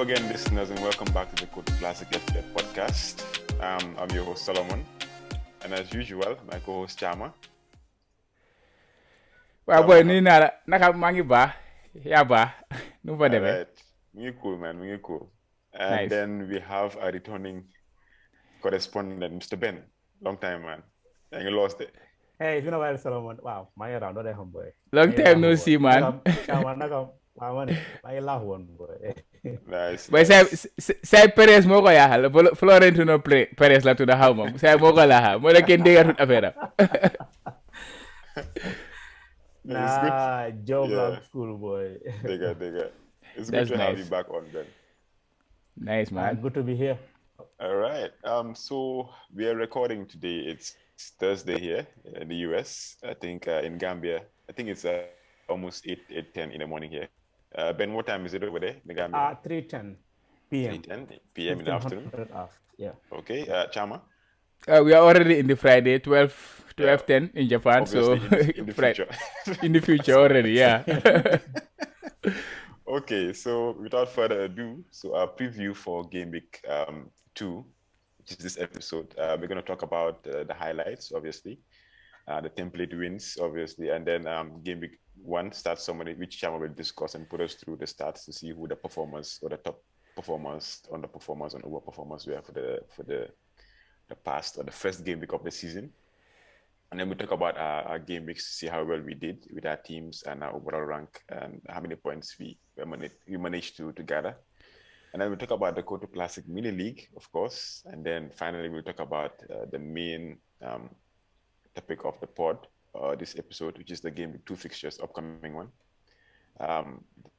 again, listeners, and welcome back to the Kotu Classic FPL podcast. I'm your host, Solomon, and as usual, my co-host, Chama. Well, boy, ni na mangi ba, ya ba, no ba debe. Alright, muy cool, man, muy cool. And Nice. then we have a returning correspondent, Mr. Ben. Long time, man. And you lost it. Hey, it's been a while, Solomon. Wow, my around, not a homeboy. Long time no see, man. Nice. Boy, say Perez mo ko ya hal, Florentino Perez la to the home. Say mo ko la ha, mo la ken de gatut affaire. Nah, job yeah. School boy. Digga. It's good to have you back on, Ben. Nice, man. Good to be here. All right. So we are recording today. It's Thursday here in the US. I think in Gambia, I think it's almost 8:10 in the morning here. Ben, what time is it over there in Gambia? 3:10 p.m. 3:10 p.m. in the afternoon. Yeah. Okay. Chama? We are already in the Friday, 12:10 in Japan. Obviously, so in the future. In the future already, yeah. Okay, so without further ado, so our preview for Game Week 2, which is this episode, we're going to talk about the highlights, obviously, the template wins, obviously, and then Game Week 1 stats summary, which Chama will discuss and put us through the stats to see who the performers or the top performers, underperformers, and overperformers were for the past or the first Game Week of the season. And then we talk about our game weeks to see how well we did with our teams and our overall rank and how many points we managed to gather. And then we talk about the Kotu Classic Mini League, of course. And then finally, we'll talk about the main topic of the pod, this episode, which is the Game Week 2 fixtures, upcoming one.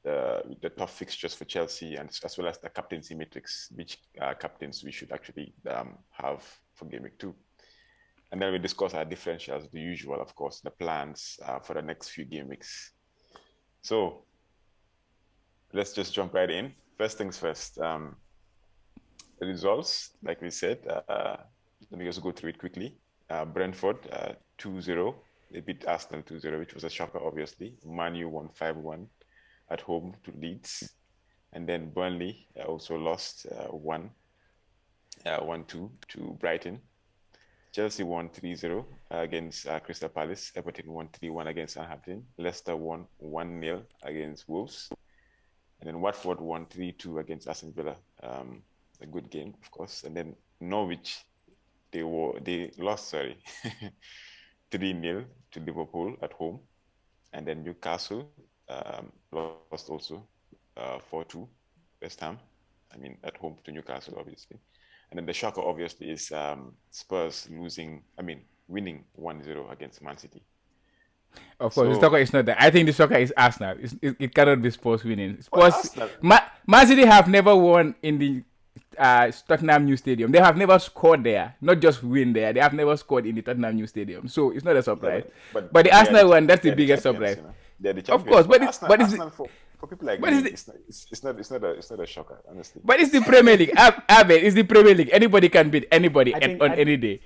The top fixtures for Chelsea and as well as the captaincy matrix, which captains we should actually have for Game Week 2. And then we discuss our differentials, the usual, of course, the plans for the next few game weeks. So let's just jump right in. First things first, the results, like we said, let me just go through it quickly. Brentford 2-0, they beat Arsenal 2-0, which was a shocker, obviously. Man U won 5-1 at home to Leeds. And then Burnley also lost 1-2 to Brighton. Chelsea won 3-0 against Crystal Palace. Everton won 3-1 against Southampton. Leicester won 1-0 against Wolves. And then Watford won 3-2 against Aston Villa. A good game, of course. And then Norwich, they lost 3-0 to Liverpool at home. And then Newcastle lost also 4-2 West Ham. At home to Newcastle, obviously. And then the shocker, obviously, is Spurs winning 1-0 against Man City. Of course, the shocker is not that. I think the shocker is Arsenal. It cannot be Spurs winning. Spurs, Man City have never won in the Tottenham New Stadium. They have never scored there. Not just win there. They have never scored in the Tottenham New Stadium. So it's not a surprise. But the Arsenal one, that's the biggest surprise. They're the champions. Of course, but Arsenal for people like me, it's not a shocker, honestly. But it's the Premier League. Abed, it's the Premier League. Anybody can beat anybody on any day.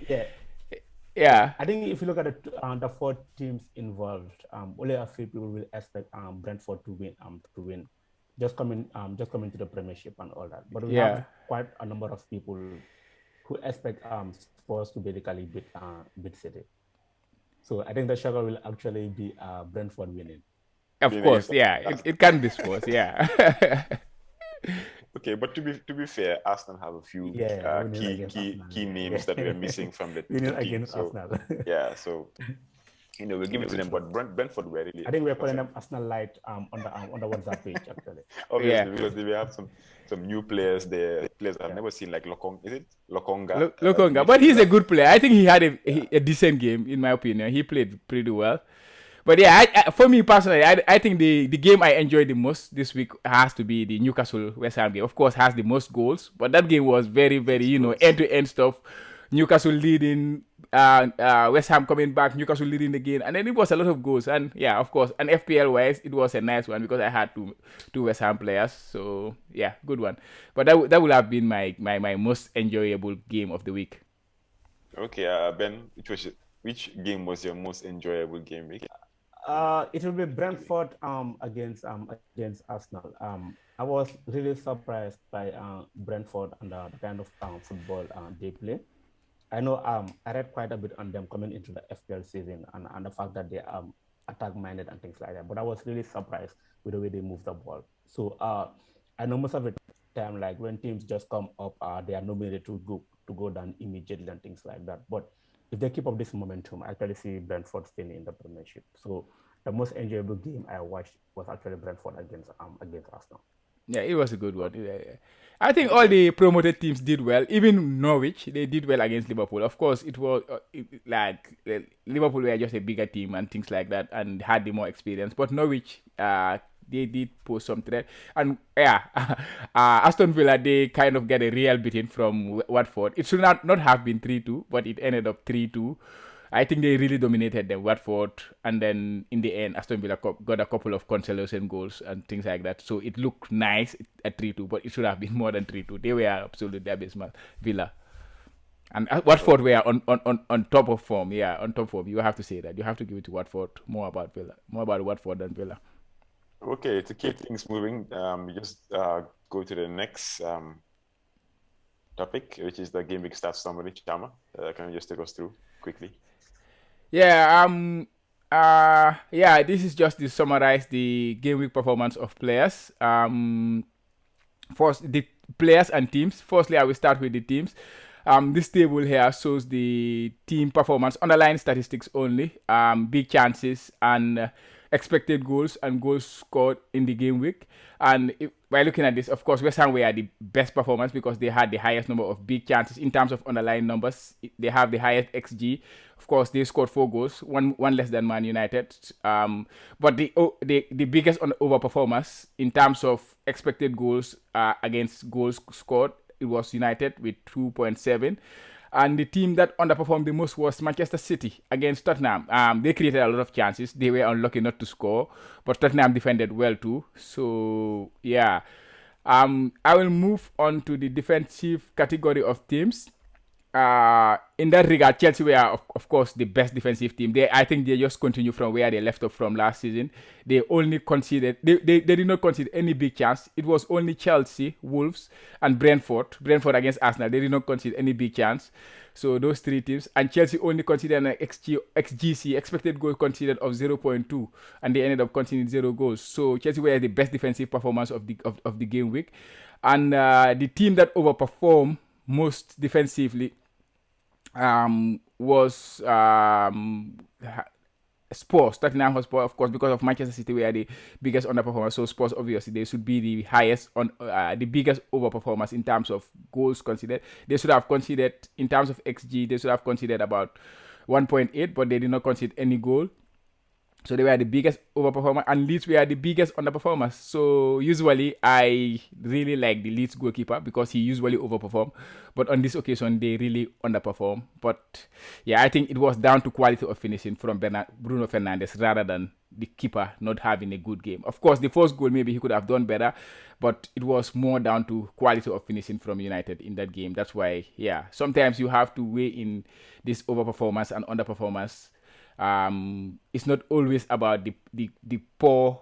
Yeah. I think if you look at the 4 teams involved, only a few people will expect Brentford to win. Just coming to the Premiership and all that. But we have quite a number of people who expect Spurs to basically beat City. So I think the shocker will actually be Brentford winning. Of course, yeah. It can be Spurs, yeah. Okay, but to be fair, Arsenal have a few key names that we're missing from the team. Against Arsenal. Yeah, so we'll give it to them. But Brentford were really. I think we're calling them Arsenal Light on the WhatsApp page actually. Obviously, because we have some new players there. Players I've never seen, like Lokonga. Is it Lokonga? Lokonga, but he's a good player. I think he had a decent game, in my opinion. He played pretty well. But yeah, for me personally, I think the game I enjoyed the most this week has to be the Newcastle West Ham game. Of course, has the most goals, but that game was very, very, end-to-end stuff. Newcastle leading, West Ham coming back, Newcastle leading again, and then it was a lot of goals. And yeah, of course, and FPL-wise, it was a nice one because I had two West Ham players. So yeah, good one. But that would have been my most enjoyable game of the week. Okay, Ben, which game was your most enjoyable game week? It will be Brentford against Arsenal. I was really surprised by Brentford and the kind of football they play. I know I read quite a bit on them coming into the FPL season and the fact that they attack minded and things like that. But I was really surprised with the way they move the ball. So I know most of the time, like when teams just come up, they are nominated to go down immediately and things like that. But if they keep up this momentum, I actually see Brentford staying in the Premiership. So the most enjoyable game I watched was actually Brentford against Arsenal. Yeah, it was a good one. Yeah. I think all the promoted teams did well. Even Norwich, they did well against Liverpool. Of course, it was Liverpool were just a bigger team and things like that, and had the more experience. But Norwich, they did pose some threat. And yeah, Aston Villa, they kind of get a real beating from Watford. It should not have been 3-2, but it ended up 3-2. I think they really dominated them, Watford, and then in the end, Aston Villa got a couple of consolation goals and things like that. So it looked nice at 3-2, but it should have been more than 3-2. They were absolutely abysmal, Villa. And Watford were on top of form. Yeah, on top form. You have to say that. You have to give it to Watford. More about Villa. More about Watford than Villa. Okay, to keep things moving, just go to the next topic, which is the game week stats summary. Chama, can you just take us through quickly? Yeah, this is just to summarize the game week performance of players. First, the players and teams. Firstly, I will start with the teams. This table here shows the team performance, underlying statistics only, big chances and expected goals and goals scored in the game week. And by looking at this, of course, West Ham were the best performance because they had the highest number of big chances in terms of underlying numbers. They have the highest XG. Of course, they scored 4 goals, one less than Man United. But the biggest overperformers in terms of expected goals against goals scored, it was United with 2.7. And the team that underperformed the most was Manchester City against Tottenham. They created a lot of chances. They were unlucky not to score, but Tottenham defended well too. So, yeah. I will move on to the defensive category of teams. In that regard, Chelsea were, of course, the best defensive team. I think they just continue from where they left off from last season. They only conceded, they did not concede any big chance. It was only Chelsea, Wolves, and Brentford against Arsenal. They did not concede any big chance. So those 3 teams, and Chelsea only conceded an XGC, expected goal conceded, of 0.2, and they ended up conceding 0 goals. So Chelsea were the best defensive performance of the game week, and the team that overperformed most defensively was Spurs, Tottenham Hotspur, of course, because of Manchester City were the biggest underperformers. So Spurs, obviously, they should be the highest the biggest overperformers in terms of goals conceded. They should have conceded, in terms of XG, they should have conceded about 1.8, but they did not concede any goal. So they were the biggest overperformer, and Leeds were the biggest underperformers. So usually I really like the Leeds goalkeeper because he usually overperform, but on this occasion they really underperform. But yeah, I think it was down to quality of finishing from Bruno Fernandes rather than the keeper not having a good game. Of course, the first goal maybe he could have done better, but it was more down to quality of finishing from United in that game. That's why, yeah, sometimes you have to weigh in this overperformance and underperformance. It's not always about the poor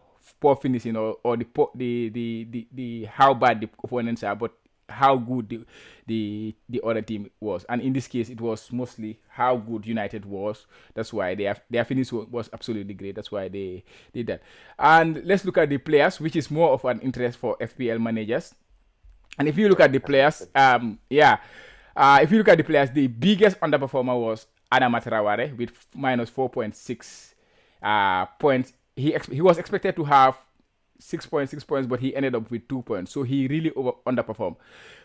finishing or the how bad the opponents are, but how good the other team was. And in this case, it was mostly how good United was. That's why their finish was absolutely great. That's why they did that. And let's look at the players, which is more of an interest for FPL managers. And if you look at the players, if you look at the players, the biggest underperformer was Adama Traore with minus 4.6 points. He was expected to have 6.6 points, but he ended up with 2 points. So he really underperformed.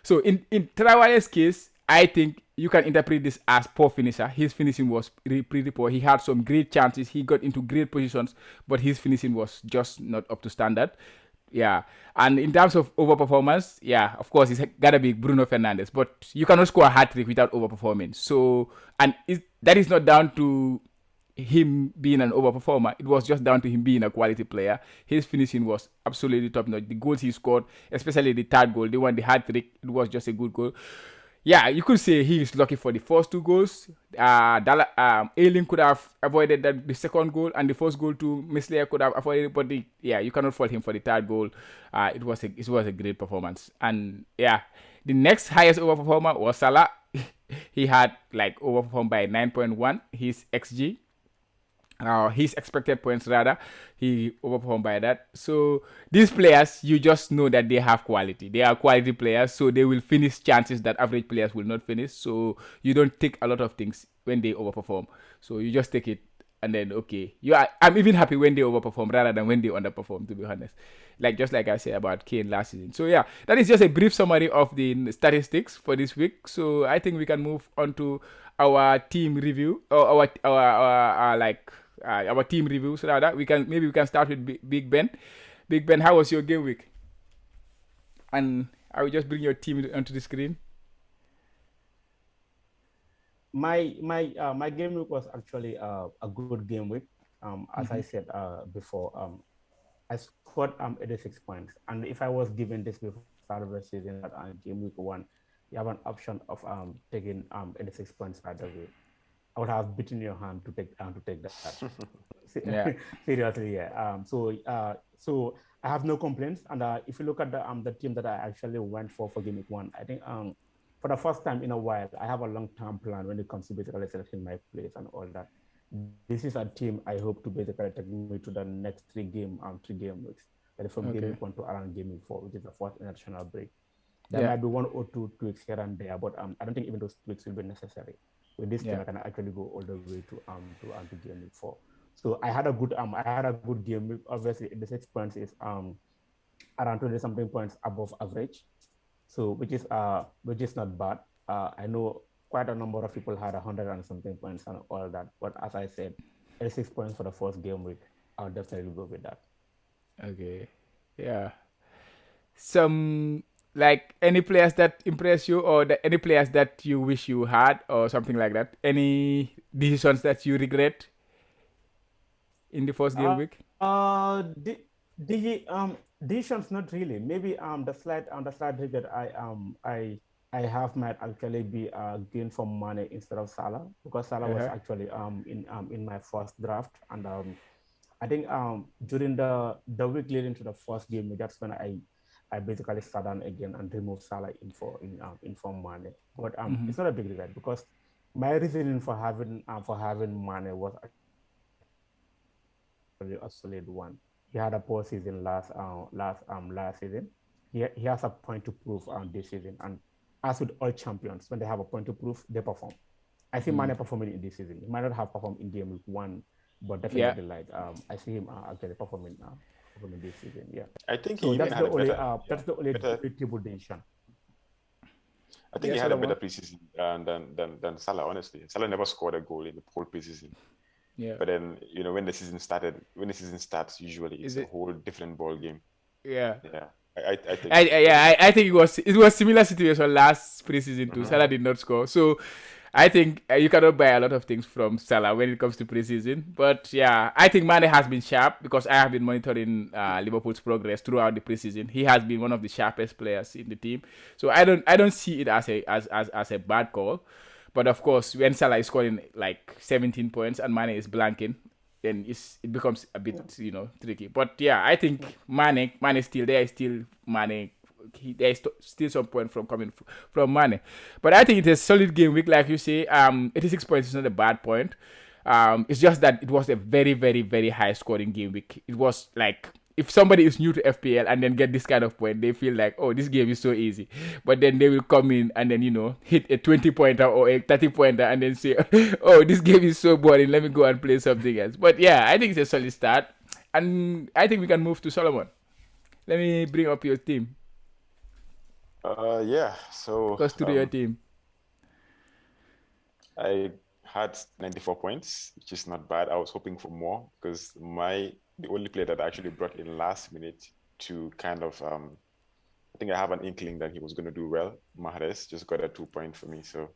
So in Traore's case, I think you can interpret this as poor finisher. His finishing was pretty poor. He had some great chances. He got into great positions, but his finishing was just not up to standard. Yeah, and in terms of overperformance, yeah, of course, it's gotta be Bruno Fernandes. But you cannot score a hat-trick without overperforming. So, and that is not down to him being an overperformer. It was just down to him being a quality player. His finishing was absolutely top-notch. The goals he scored, especially the third goal, the hat-trick, it was just a good goal. yeah, you could say he is lucky for the first two goals. Ailing could have avoided the second goal, and the first goal to Mislayer could have avoided it, but you cannot fault him for the third goal. It was a great performance, and yeah, the next highest overperformer was Salah. He had like overperformed by 9.1 his xG, his expected points rather. He overperformed by that. So these players, you just know that they have quality. They are quality players, so they will finish chances that average players will not finish. So you don't take a lot of things when they overperform. So you just take it, and then okay, I'm even happy when they overperform rather than when they underperform, to be honest. Just like I said about Kane last season. So yeah, that is just a brief summary of the statistics for this week. So I think we can move on to our team review, or our team review. So that we can start with Big Ben. Big Ben, how was your game week? And I will just bring your team onto the screen. My game week was actually a good game week. As I said before, I scored 86 points, and if I was given this before the start of the season, that game week 1, you have an option of taking 86 points right away. I would have beaten your hand to take that. Yeah. Seriously, yeah. So I have no complaints, and if you look at the team that I actually went for game week 1, I think for the first time in a while, I have a long-term plan when it comes to basically selecting my players and all that. This is a team I hope to basically take me to the next 3 game weeks. That is from game week 1 to around game week 4, which is the first international break. There might be 1 or 2 tweaks here and there, but I don't think even those tweaks will be necessary. With this team, I can actually go all the way to game week 4. So I had a good game week. Obviously, the 6 points is around 20 something points above average. So which is not bad. I know quite a number of people had 100 and something points and all that. But as I said, 86 points for the first game week, I'll definitely go with that. Okay. Yeah. Some any players that impress you, or any players that you wish you had, or something like that? Any decisions that you regret in the first game week? Decisions, not really. Maybe the slight regret I have might actually be gain from Mane instead of Salah, because Salah was actually in my first draft, and I think during the week leading to the first game, that's when I basically sat down again and removed Salah in for Mane. But it's not a big regret, because my reasoning for having Mane was actually a solid one. He had a poor season last season. He has a point to prove this season, and as with all champions, when they have a point to prove, they perform. I see Mane performing in this season. He might not have performed in game week 1, but definitely I see him actually performing now. This season, yeah. I think so. That's the only table decision. I think he had a better preseason than Salah. Honestly, Salah never scored a goal in the whole preseason. Yeah. But then when the season starts, usually it's a whole different ball game. Yeah. Yeah. I think. I think it was similar situation last preseason too. Salah did not score, so I think you cannot buy a lot of things from Salah when it comes to preseason. But yeah, I think Mane has been sharp, because I have been monitoring Liverpool's progress throughout the preseason. He has been one of the sharpest players in the team. So I don't see it as a bad call. But of course, when Salah is scoring 17 points and Mane is blanking, then it becomes a bit tricky. But yeah, I think Mane is still there. There is still some point from coming from Mane. But I think it's a solid game week, like you say. 86 points is not a bad point. It's just that it was a very, very, very high scoring game week. It was if somebody is new to FPL and then get this kind of point, they feel like, oh, this game is so easy. But then they will come in and then, hit a 20-pointer or a 30-pointer and then say, oh, this game is so boring, let me go and play something else. But yeah, I think it's a solid start. And I think we can move to Solomon. Let me bring up your team. Yeah, so... Goes to your team. I had 94 points, which is not bad. I was hoping for more, because the only player that I actually brought in last minute to kind of, I think I have an inkling that he was going to do well. Mahrez just got a 2 point for me. So,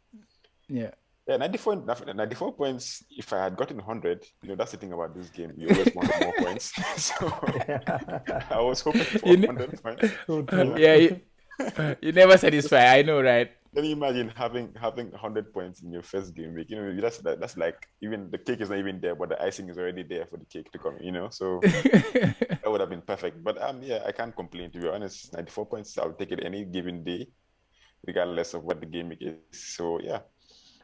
yeah, 94 points. If I had gotten 100, that's the thing about this game. You always want more points. So, I was hoping for 100 points. Yeah, you never satisfy. I know, right? Can you imagine having 100 points in your first game week? You know, that's like even the cake is not even there, but the icing is already there for the cake to come. You know, so that would have been perfect. But yeah, I can't complain, to be honest. 94 points, I'll take it any given day, regardless of what the game week is. So yeah,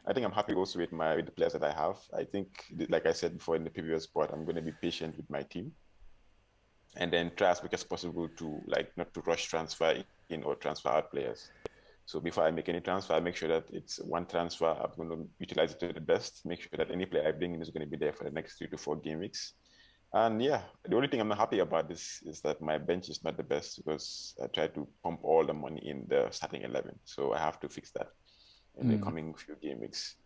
I think I'm happy also with the players that I have. I think, like I said before in the previous part, I'm going to be patient with my team, and then try as much as possible to like not to rush transfer in or transfer out players. So before I make any transfer, I make sure that it's one transfer. I'm going to utilize it to the best. Make sure that any player I bring in is going to be there for the next 3 to 4 game weeks. And yeah, the only thing I'm not happy about this is that my bench is not the best because I tried to pump all the money in the starting 11. So I have to fix that in the coming few game weeks.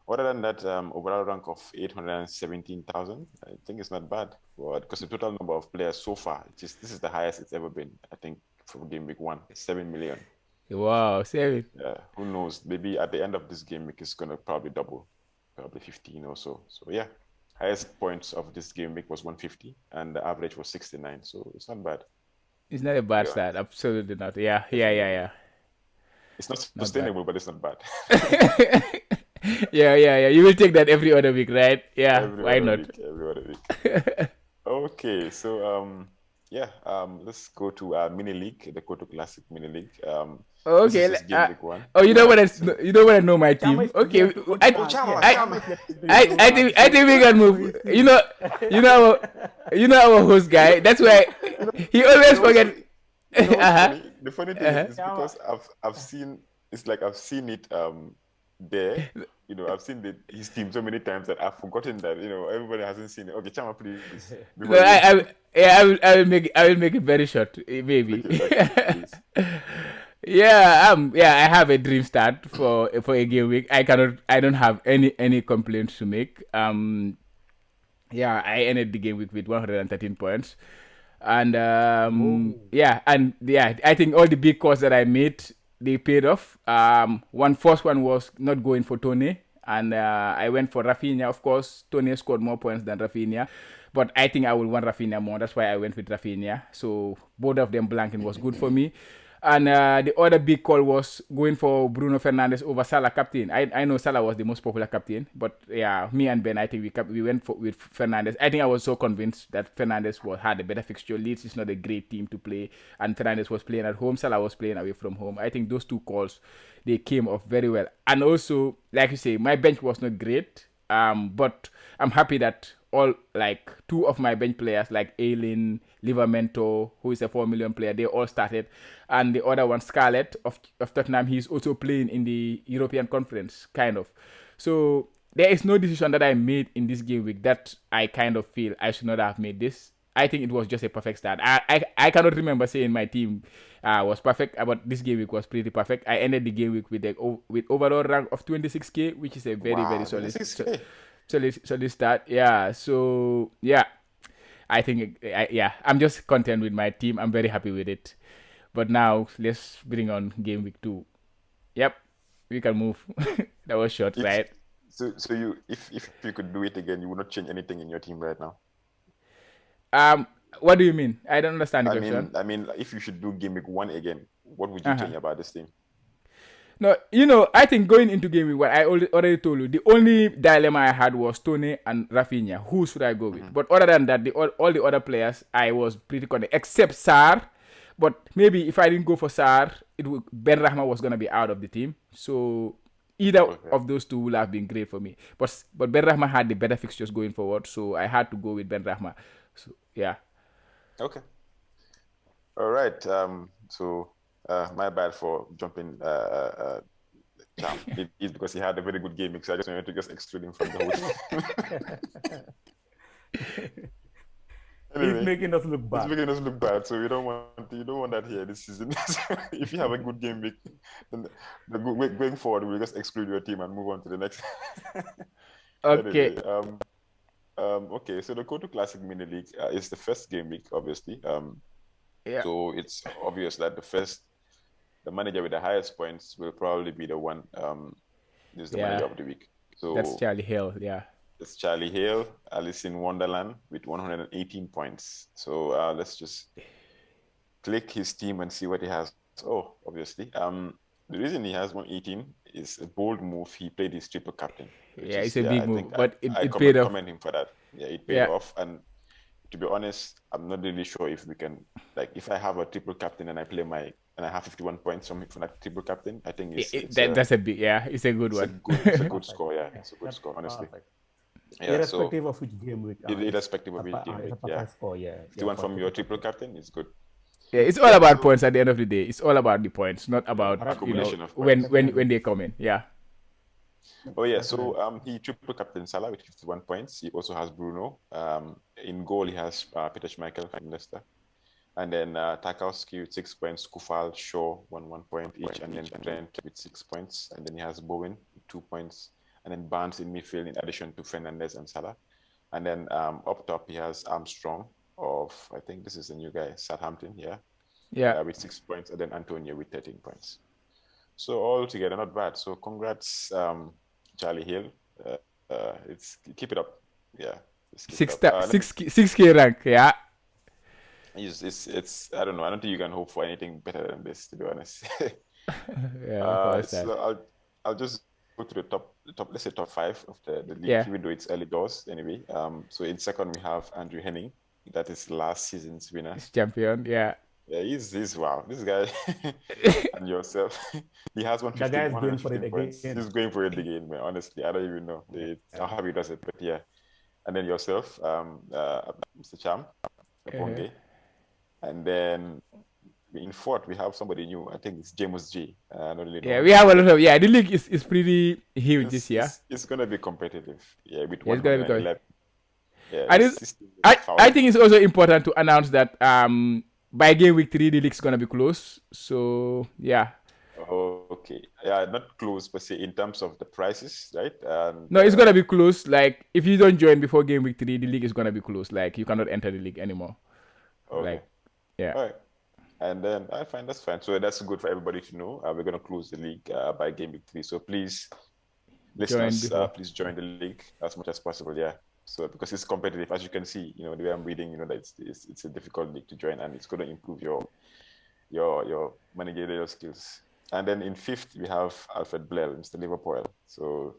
Other than that, overall rank of 817,000, I think it's not bad. But because the total number of players so far, this is the highest it's ever been. I think for game week 1, 7 million. Wow, 7. Yeah, who knows? Maybe at the end of this game week, it's gonna probably double, probably 15 or so. So yeah, highest points of this game week was 150, and the average was 69. So it's not bad. It's not a To be bad start. honest. Absolutely not. Yeah, yeah, yeah, Definitely. yeah. It's not Not bad. sustainable, but it's not bad. Yeah, yeah, yeah. You will take that every other week, right? Yeah, Every why other not? week, every other week. Okay, so yeah, let's go to mini league, the Kotu Classic mini league. This Okay. is just game week 1. Oh, you don't Yeah. want to So you don't want to know my Chama team. is Okay, yet to I oh, Chama, I Chama Chama. is yet to do I think we can move. You know our host guy. That's why You know, he always you know what's forget. funny? You know what's Uh-huh. funny? The funny thing is, Uh-huh. it's Chama. because I've seen it's like I've seen it there. You know, I've seen his team so many times that I've forgotten that, you know, everybody hasn't seen it. Okay, Chama, please, No, before you yeah, I will make it very short, maybe. okay, please. Yeah, I have a dream start for a game week. I don't have any complaints to make. Yeah, I ended the game week with 113 points. And Oh. yeah, I think all the big calls that I made, they paid off. First one was not going for Tony, and I went for Rafinha. Of course, Tony scored more points than Rafinha, but I think I will want Rafinha more. That's why I went with Rafinha. So both of them blanking was good for me. And the other big call was going for Bruno Fernandes over Salah captain. I know Salah was the most popular captain, but yeah, me and Ben, I think we went with Fernandes. I think I was so convinced that Fernandes had a better fixture. Leeds is not a great team to play, and Fernandes was playing at home. Salah was playing away from home. I think those two calls, they came off very well. And also, like you say, my bench was not great, but I'm happy that all like two of my bench players like Aylin, Livermento, who is a 4 million player, they all started, and the other one Scarlett of Tottenham, he's also playing in the European Conference, kind of. So there is no decision that I made in this game week that I kind of feel I should not have made this. I think it was just a perfect start. I cannot remember saying my team was perfect, but this game week was pretty perfect. I ended the game week with overall rank of 26k, which is a very Wow, solid 26K. solid start. Yeah. So yeah, I think I'm just content with my team. I'm very happy with it. But now let's bring on game week 2. Yep, we can move. That was short, If right? so you if you could do it again, you would not change anything in your team right now. Um, what do you mean? I don't understand the I question. mean, I mean, if you should do game week 1 again, what would you Uh huh. change about this team? No, I think going into game week 1, I already told you the only dilemma I had was Tony and Rafinha. Who should I go with? Mm-hmm. But other than that, all the other players, I was pretty content, except Sar. But maybe if I didn't go for Sar, Ben Rahma was gonna be out of the team. So either Okay. of those two would have been great for me. But Ben Rahma had the better fixtures going forward, so I had to go with Ben Rahma. So yeah. Okay. All right. So my bad for jumping Cham. It's because he had a very good game, so I just wanted to just exclude him from the whole thing. He's Anyway, making us look it's bad. making us look bad, so you don't want that here this season. So if you have a good game week, then going forward, we'll just exclude your team and move on to the next. Okay. Anyway, okay, so the Kotu Classic Mini League is the first game week, obviously. Yeah. So it's obvious that the manager with the highest points will probably be the one is the manager Yeah. of the week. That's So Charlie Hill. Yeah. it's Charlie Hale, Alice in Wonderland with 118 points. So let's just click his team and see what he has. Oh, obviously. the reason he has 118 is a bold move. He played his triple captain, which Yeah, is it's a yeah. big I think move, but I it paid off. commend him for that. Yeah, it paid Yeah. off. And to be honest, I'm not really sure if we can like if I have a triple captain and I play my and I have 51 points from that triple captain. I think That's a big, yeah, it's a good one. it's a good Perfect. score. Yeah, Yeah, it's a good that's score. Honestly, perfect. yeah. So Irrespective of which game week, irrespective of which game it's week, a yeah, perfect score. Yeah, yeah, 51 for from your triple triple captain. captain is good. Yeah, it's all Yeah. about So points at the end of the day. It's all about the points, not about, Correct. accumulation of when points. when Yeah. Definitely. when they come in. Yeah. Oh yeah, Definitely. so he triple captain Salah with 51 points. He also has Bruno. In goal he has Peter Schmeichel from Leicester, and then Tarkowski with 6 points, Kufal, Shaw 1 point each, and then Trent with 6 points, and then he has Bowen with 2 points, and then Barnes in midfield in addition to Fernandez and Salah, and then up top he has Armstrong of I think this is the new guy Southampton, yeah, Yeah. with 6 points, and then Antonio with 13 points. So all together, not bad. So congrats, Charlie Hill. It's keep it up. Yeah, just keep it Six up. Let me. 6K rank. Yeah. It's I don't know. I don't think you can hope for anything better than this, to be honest. Yeah, for that. So I'll just go to the top. Let's say top five of the league, Yeah. even though it's early doors anyway. So in second we have Andrew Henning. That is last season's winner. It's champion. Yeah. Yeah, he's wow. This guy and yourself, he has The guy 115, is going for it 115 points. again. He's going for it again, man. Honestly, I don't even know how he does it, but yeah. And then yourself, Mr. Cham, Uh, Bonge, and then in fourth we have somebody new. I think it's James G. I don't really know yeah, him, we have a but lot of, yeah, the league is pretty huge this it's year. it's, it's gonna be competitive. Yeah, with Yeah, it's gonna be good. 111. Yeah, And it's, this team is I foul. think it's also important to announce that by game week 3 the league's gonna be close. So yeah. Oh, okay. Yeah, not close, but say in terms of the prices, right? And No, it's gonna be close. Like if you don't join before game week 3, the league is gonna be close. Like you cannot enter the league anymore. okay. Like yeah. All right. And then I find that's fine. So that's good for everybody to know. We're going to close the league by game week 3. So please, Join listeners, before. please join the league as much as possible. Yeah. So because it's competitive, as you can see, the way I'm reading, that it's a difficult league to join, and it's going to improve your managerial skills. And then in fifth we have Alfred Blair, Mr. Liverpool. So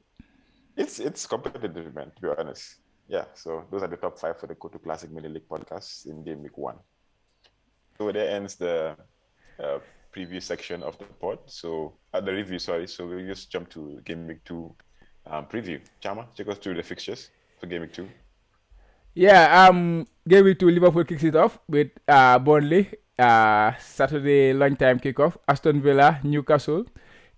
it's competitive, man. To be honest. Yeah. So those are the top 5 for the Kotu Classic Mini League podcast in game week 1. So there ends the uh, preview section of the pod. So the review, sorry. So we'll just jump to Game Week 2 preview. Chama, take us through the fixtures for Game Week 2. Yeah, game week 2 Liverpool kicks it off with Burnley. Saturday lunchtime kickoff. Aston Villa, Newcastle.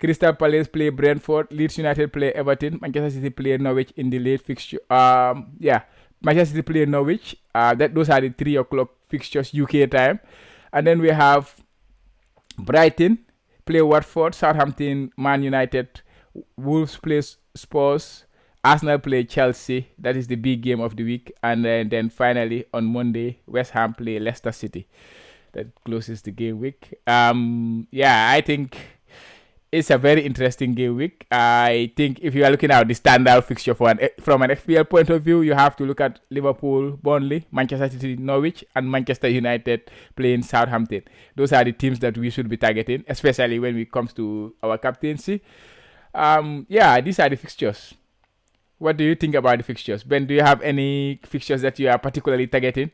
Crystal Palace play Brentford. Leeds United play Everton. Manchester City play Norwich in the late fixture. Yeah, Manchester City play Norwich. Those are the 3 o'clock fixtures UK time. And then we have Brighton play Watford, Southampton, Man United, Wolves play Spurs, Arsenal play Chelsea. That is the big game of the week. And then finally on Monday, West Ham play Leicester City. That closes the game week. Yeah, I think it's a very interesting game week. I think if you are looking at the standout fixture from an FPL point of view, you have to look at Liverpool, Burnley, Manchester City, Norwich, and Manchester United playing Southampton. Those are the teams that we should be targeting, especially when it comes to our captaincy. Yeah, these are the fixtures. What do you think about the fixtures? Ben, do you have any fixtures that you are particularly targeting?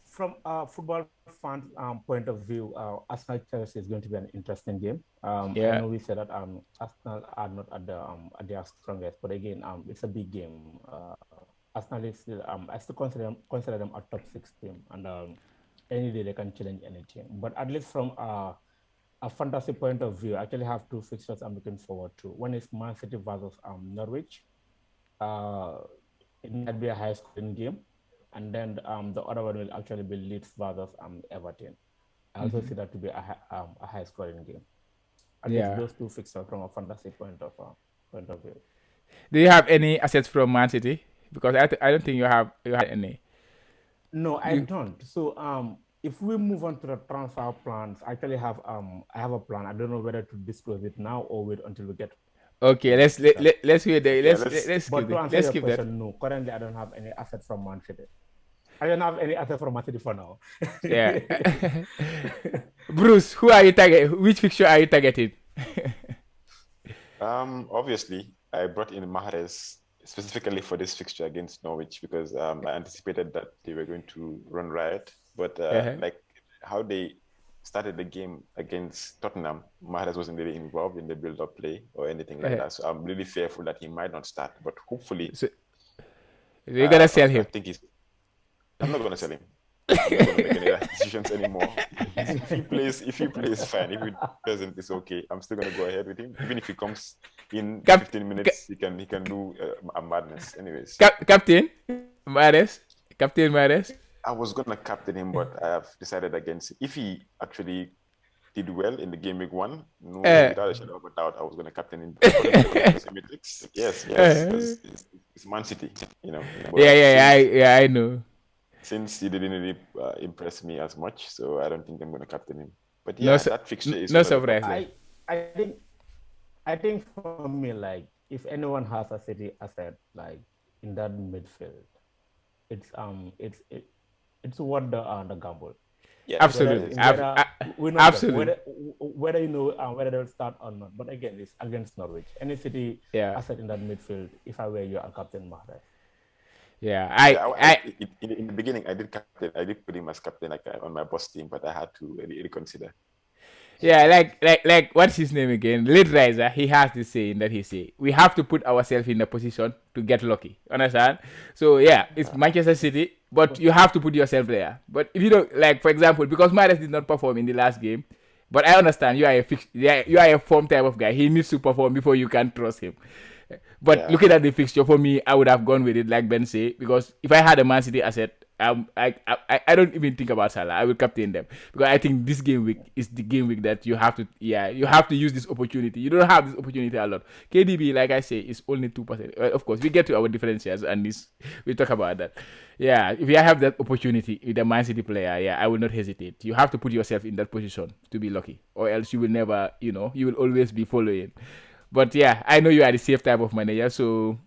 From a football fan point of view, Arsenal Chelsea is going to be an interesting game. I Yeah. know we said that Arsenal are not at their strongest, but again, it's a big game. Arsenal is still I still consider them a top 6 team, and any day they can challenge any team. But at least from a fantasy point of view, I actually have 2 fixtures I'm looking forward to. One is Man City versus Norwich. It might be a high scoring game. And then the other one will actually be Leeds versus Everton. I also see that to be a high scoring game. At least Yeah. those 2 fixtures from a fantasy point of view. Do you have any assets from Man City? Because I don't think you have any. No, I don't. So if we move on to the transfer plans, I actually have I have a plan. I don't know whether to disclose it now or wait until we get. Okay, let's wait there. Yeah, Let's let's skip But to it. answer Let's your skip that. question, no. Currently, I don't have any asset from Man City. I don't have any other from Man City for now. Yeah. Bruce, who are you targeting? Which fixture are you targeting? Obviously, I brought in Mahrez specifically for this fixture against Norwich because I anticipated that they were going to run riot. But like how they started the game against Tottenham, Mahrez wasn't really involved in the build-up play or anything like that. So I'm really fearful that he might not start. But hopefully, So you're gonna sell him. I think I'm not gonna sell him. I'm not gonna make any rash decisions anymore. If he plays, fine. If he doesn't, it's okay. I'm still gonna go ahead with him. Even if he comes in 15 minutes, he can do a madness. Anyways, Captain Mahrez. I was gonna captain him, but I have decided against it. If he actually did well in the game week 1, without a shadow of a doubt, I was gonna captain him. Yes, it's Man City, you know. I know. Since he didn't really impress me as much, so I don't think I'm going to captain him. But yeah, that fixture is no surprise. I think for me, like if anyone has a City asset like in that midfield, it's worth the gamble. Yeah, absolutely. Whether you know whether they'll start or not. But again, it's against Norwich. Any City asset in that midfield, if I were you, I'll captain Mahrez. Yeah, in the beginning I did put him as captain on my boss team, but I had to reconsider. Yeah, like what's his name again? Late Riser, he has this saying that he say, we have to put ourselves in a position to get lucky. Understand? So yeah, it's Manchester City, but you have to put yourself there. But if you don't, like for example, because Mahrez did not perform in the last game, but I understand you are a form type of guy. He needs to perform before you can trust him. But looking at the fixture, for me, I would have gone with it, like Ben say, because if I had a Man City asset, I don't even think about Salah. I will captain them because I think this game week is the game week that you have to use this opportunity. You don't have this opportunity a lot. KDB, like I say, is only 2%. Of course, we get to our differentials and we talk about that. Yeah, if you have that opportunity with a Man City player, I will not hesitate. You have to put yourself in that position to be lucky, or else you will never, you will always be following. But yeah, I know you are the safe type of manager, so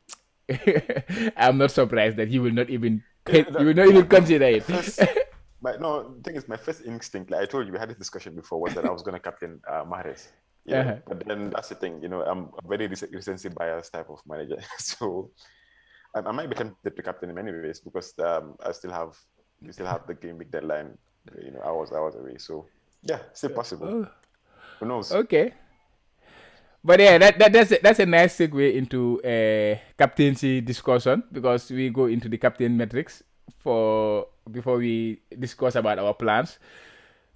I'm not surprised that you will not even consider it. The thing is, my first instinct, like I told you, we had this discussion before, was that I was going to captain Mahrez. But then that's the thing, I'm a very recency bias type of manager, so I might be tempted to captain him anyways because we still have the game week deadline, hours away. So yeah, still possible. Who knows? Okay. But yeah, that's a nice segue into a captaincy discussion because we go into the captain metrics before we discuss about our plans.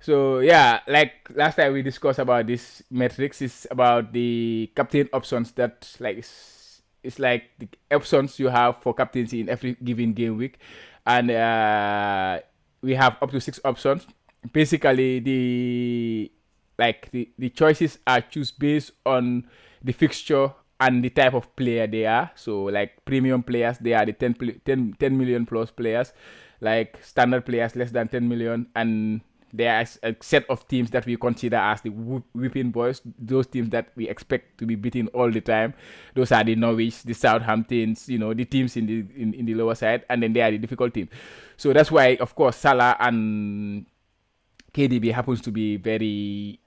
So yeah, like last time we discussed about this metrics is about the captain options that it's like the options you have for captaincy in every given game week, and we have up to 6 options. Basically, the choices are choose based on the fixture and the type of player they are. So like premium players, they are the 10 million plus players. Like standard players, less than 10 million. And there are a set of teams that we consider as the whipping boys. Those teams that we expect to be beaten all the time. Those are the Norwich, the Southamptons, the teams in the lower side. And then they are the difficult teams. So that's why, of course, Salah and KDB happens to be very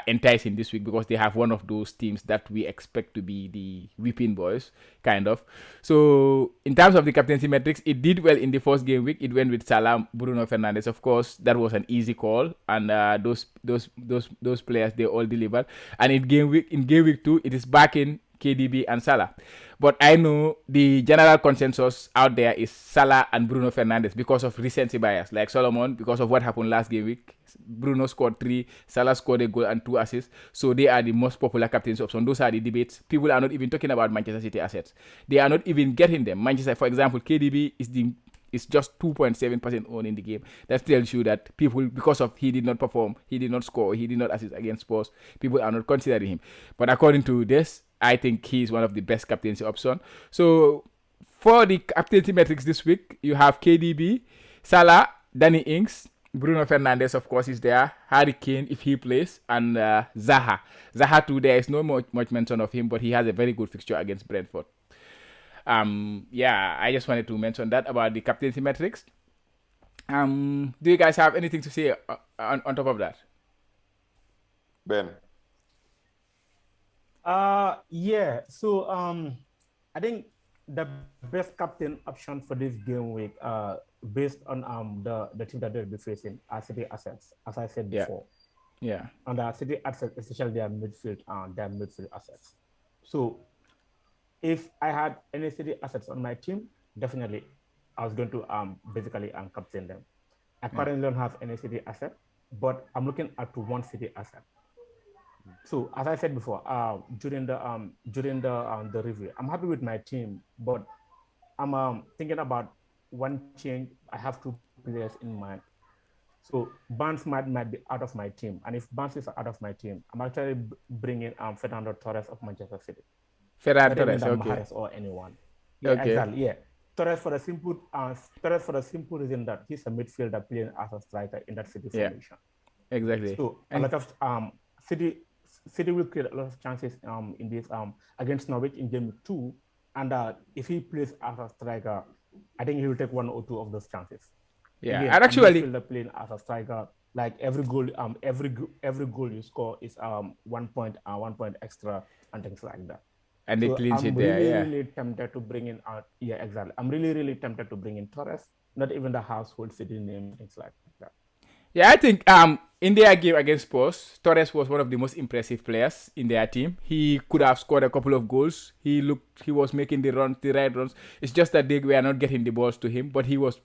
enticing this week because they have one of those teams that we expect to be the whipping boys, kind of. So in terms of the captaincy metrics, it did well in the first game week. It went with Salah, Bruno Fernandes. Of course, that was an easy call, and those players, they all delivered. And in game week 2, it is back in KDB and Salah. But I know the general consensus out there is Salah and Bruno Fernandes because of recency bias. Like Solomon, because of what happened last game week, Bruno scored 3, Salah scored a goal and 2 assists. So they are the most popular captaincy option. Those are the debates. People are not even talking about Manchester City assets. They are not even getting them. Manchester, for example, KDB is just 2.7% owned in the game. That tells you that people, because of he did not perform, he did not score, he did not assist against Spurs, people are not considering him. But according to this, I think he is one of the best captaincy options. So for the captaincy metrics this week, you have KDB, Salah, Danny Ings, Bruno Fernandes, of course, is there, Harry Kane if he plays, and Zaha. Zaha too, there is no much mention of him, but he has a very good fixture against Brentford. I just wanted to mention that about the captaincy metrics. Do you guys have anything to say on top of that? Ben. Yeah. So I think the best captain option for this game week, based on the team that they'll be facing are City assets, as I said Yeah. before. Yeah. And the City assets, especially their midfield assets. So if I had any City assets on my team, definitely I was going to basically captain them. I Yeah. currently don't have any City asset, but I'm looking at one City asset. So as I said before, during the review, I'm happy with my team, but I'm thinking about one change. I have two players in mind. So Barnes might be out of my team, and if Barnes is out of my team, I'm actually bringing Fernando Torres of Manchester City. Ferran Not even Torres. the Okay. Mahrez or anyone. Yeah, Okay. exactly. Yeah, Torres for the simple reason that he's a midfielder playing as a striker in that City Yeah. formation. Exactly. So a And lot of City City will create a lot of chances in this against Norwich in game 2, and if he plays as a striker, I think he will take one or two of those chances. yeah. Again, And a actually, midfielder playing as a striker, like every goal you score is 1 point 1 point extra and things like that. and the So clean I'm sheet there. really Yeah. really tempted to bring in yeah, exactly. I'm really tempted to bring in Torres, not even the household City name, things like that. Yeah, I think in their game against Spurs, Torres was one of the most impressive players in their team. He could have scored a couple of goals. He was making the right runs. It's just that they were not getting the balls to him, but he was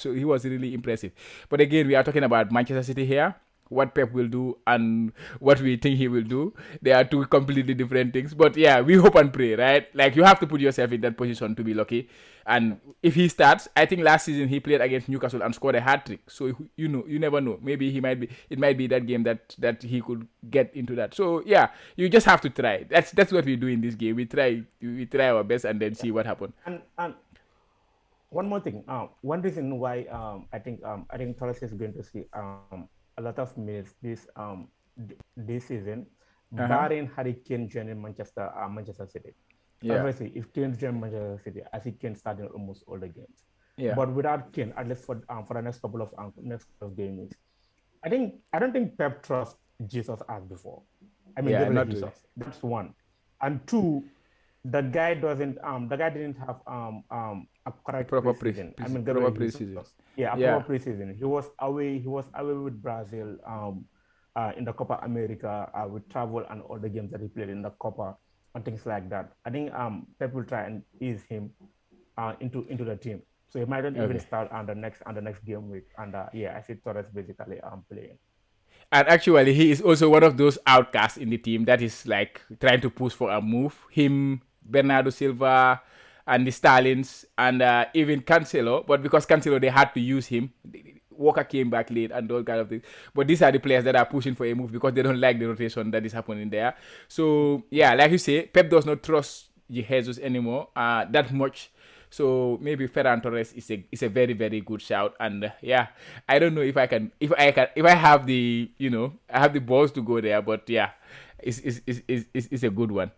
really impressive. But again, we are talking about Manchester City here. What Pep will do and what we think he will do. They are two completely different things. But yeah, we hope and pray, right? Like you have to put yourself in that position to be lucky. And if he starts, I think last season he played against Newcastle and scored a hat trick. So you never know. Maybe it might be that game that he could get into that. So yeah, you just have to try. That's what we do in this game. We try our best and then see what happens. And one more thing. One reason why I think Torres is going to see a lot of minutes this season, Uh huh. barring Harry Kane joining Manchester City. Yeah. Obviously, if Kane joins Manchester City, I see Kane starting almost all the games. Yeah. But without Kane, at least for the next couple of games, I don't think Pep trusts Jesus as before. I mean, Yeah. Gabriel Not really. Jesus. That's one. And two, the guy didn't have a correct preseason. I mean, Proper Gabriel Jesus. preseason. Yeah, a Yeah. proper preseason. He was away with Brazil in the Copa America with travel and all the games that he played in the Copa and things like that. I think Pep will try and ease him into the team. So he might not even Okay. start on the next game week. And yeah, I see Torres basically playing. And actually, he is also one of those outcasts in the team that is like trying to push for a move. Him, Bernardo Silva, and the Stalins, and even Cancelo. But because Cancelo, they had to use him. Walker came back late and all kind of things. But these are the players that are pushing for a move because they don't like the rotation that is happening there. So yeah, like you say, Pep does not trust Jesus anymore that much. So maybe Ferran Torres is a very very good shout, and yeah, I don't know if I have the I have the balls to go there, but yeah, it's a good one.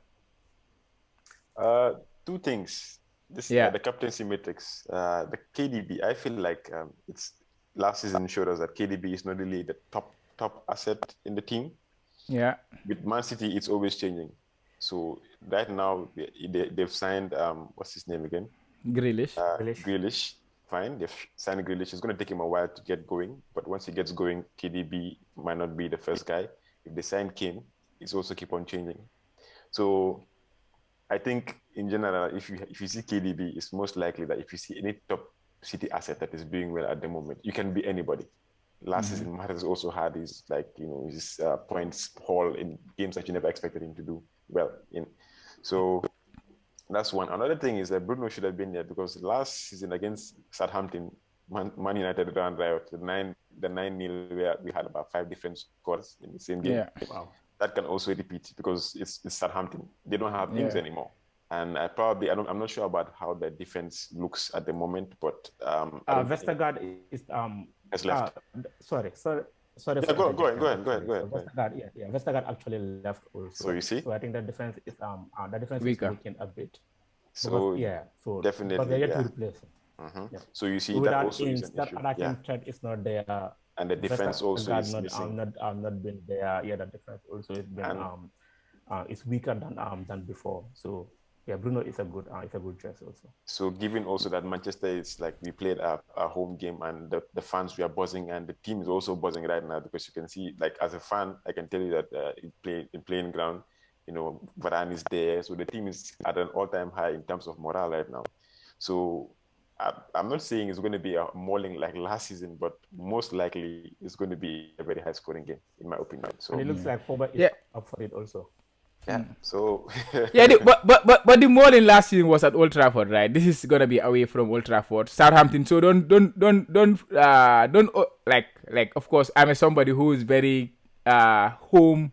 Uh, Two things. This Yeah, the captaincy matrix. The KDB. I feel like it's last season showed us that KDB is not really the top asset in the team. yeah, With Man City, it's always changing. So right now they've signed what's his name again? Grealish. Grealish. Grealish. Fine, they've signed Grealish. It's going to take him a while to get going, but once he gets going, KDB might not be the first guy. If they sign Kane, it's also keep on changing. So I think in general, if you see KDB, it's most likely that if you see any top City asset that is doing well at the moment, you can be anybody. Last season, Mahrez also had his points haul in games that you never expected him to do well in. So that's one. Another thing is that Bruno should have been there because last season against Southampton, Man United ran riot. The 9-0 where we had about 5 different scores in the same game. Yeah, Wow. That can also repeat because it's Southampton. They don't have things yeah. anymore. And I'm not sure about how the defense looks at the moment, but I don't think Vestergaard is it's left. sorry Yeah, for go interjecting, ahead. actually. So Go ahead. Vestergaard, yeah, Vestergaard actually left So also. you see, So I think the defense is Weaker. weakened a bit because so yeah, so because definitely, they're yet to yeah. replace him. Yeah. So you see So that without also is Ings, an that issue. attacking Yeah. threat is not there. And the defense also Vestergaard is missing. not been there. Yeah, the defense also has been And it's weaker than before. So yeah, Bruno is a good choice also. so given also that Manchester is like we played a home game and the fans we are buzzing and the team is also buzzing right now because you can see like as a fan I can tell you that in playing ground, you know, Varane is there, so the team is at an all-time high in terms of morale right now. So I'm not saying it's going to be a mauling like last season, but most likely it's going to be a very high scoring game in my opinion. And So it looks like Pogba is Yeah. up for it also. yeah, so Yeah, but the Molin last season was at Old Trafford, right? This is gonna be away from Old Trafford, Southampton. So don't like. Of course, I'm a somebody who is very home